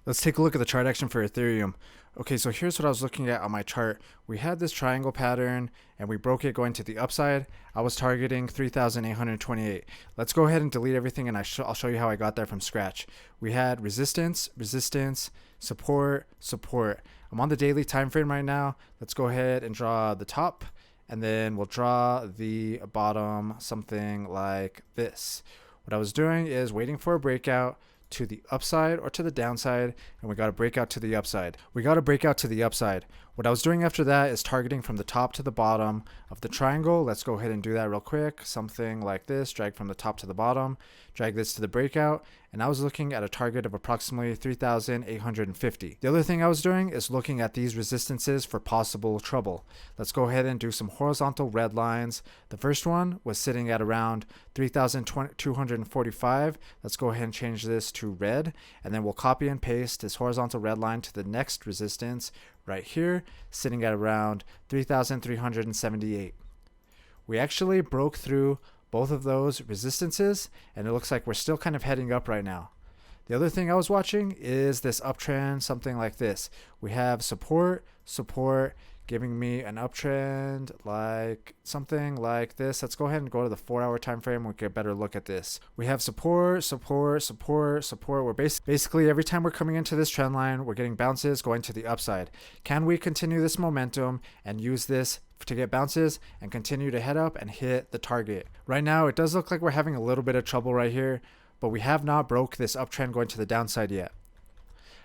Let's take a look at the chart action for Ethereum. Okay, so here's what I was looking at on my chart. We had this triangle pattern and we broke it going to the upside. I was targeting 3,828. Let's go ahead and delete everything and I'll show you how I got there from scratch. We had resistance, resistance, support, support. I'm on the daily time frame right now. Let's go ahead and draw the top and then we'll draw the bottom, something like this. What I was doing is waiting for a breakout to the upside or to the downside, and we got to break out to the upside. What I was doing after that is targeting from the top to the bottom of the triangle. Let's go ahead and do that real quick. Something like this, drag from the top to the bottom, drag this to the breakout, and I was looking at a target of approximately 3,850. The other thing I was doing is looking at these resistances for possible trouble. Let's go ahead and do some horizontal red lines. The first one was sitting at around 3,245. Let's go ahead and change this to red, and then we'll copy and paste this horizontal red line to the next resistance right here, sitting at around 3,378. We actually broke through both of those resistances, and it looks like we're still kind of heading up right now. The other thing I was watching is this uptrend, something like this. We have support, support, giving me an uptrend like something like this. Let's go ahead and go to the 4-hour time frame. We'll get a better look at this. We have support, support, support, support. We're basically every time we're coming into this trend line, we're getting bounces going to the upside. Can we continue this momentum and use this to get bounces and continue to head up and hit the target? Right now, it does look like we're having a little bit of trouble right here, but we have not broke this uptrend going to the downside yet.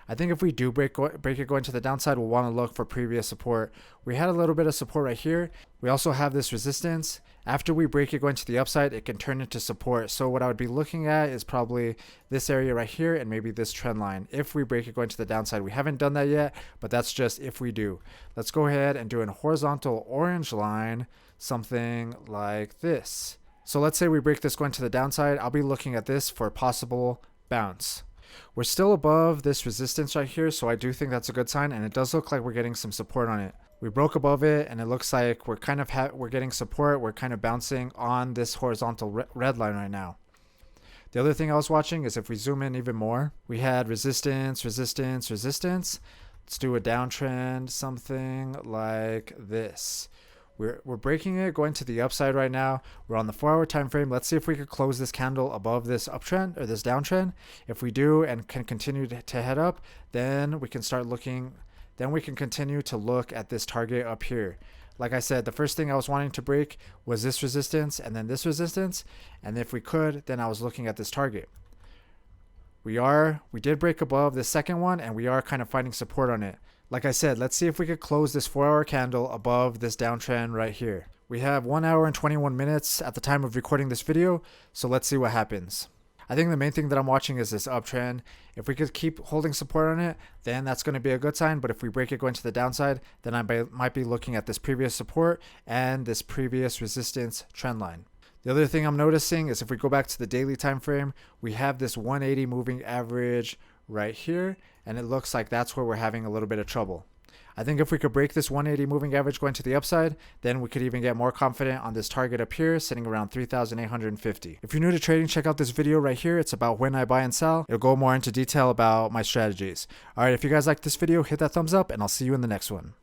I think if we do break it going to the downside, we'll want to look for previous support. We had a little bit of support right here. We also have this resistance. After we break it going to the upside, it can turn into support. So what I would be looking at is probably this area right here and maybe this trend line. If we break it going to the downside, we haven't done that yet, but that's just if we do. Let's go ahead and do a horizontal orange line, something like this. So let's say we break this going to the downside. I'll be looking at this for a possible bounce. We're still above this resistance right here, so I do think that's a good sign, and it does look like we're getting some support on it. We broke above it, and it looks like we're kind of we're getting support. We're kind of bouncing on this horizontal red line right now. The other thing I was watching is if we zoom in even more, we had resistance, resistance, resistance. Let's do a downtrend, something like this. We're breaking it, going to the upside right now. We're on the 4-hour time frame. Let's see if we could close this candle above this uptrend or this downtrend. If we do and can continue to head up, then we can start looking. Then we can continue to look at this target up here. Like I said, the first thing I was wanting to break was this resistance and then this resistance. And if we could, then I was looking at this target. We did break above the second one, and we are kind of finding support on it. Like I said, let's see if we could close this 4-hour candle above this downtrend right here. We have 1 hour and 21 minutes at the time of recording this video, so let's see what happens. I think the main thing that I'm watching is this uptrend. If we could keep holding support on it, then that's going to be a good sign. But if we break it going to the downside, then I might be looking at this previous support and this previous resistance trend line. The other thing I'm noticing is if we go back to the daily time frame, we have this 180 moving average right here, and it looks like that's where we're having a little bit of trouble. I think if we could break this 180 moving average going to the upside, then we could even get more confident on this target up here, sitting around 3,850. If you're new to trading, check out this video right here. It's about when I buy and sell. It'll go more into detail about my strategies. All right, if you guys like this video, hit that thumbs up, and I'll see you in the next one.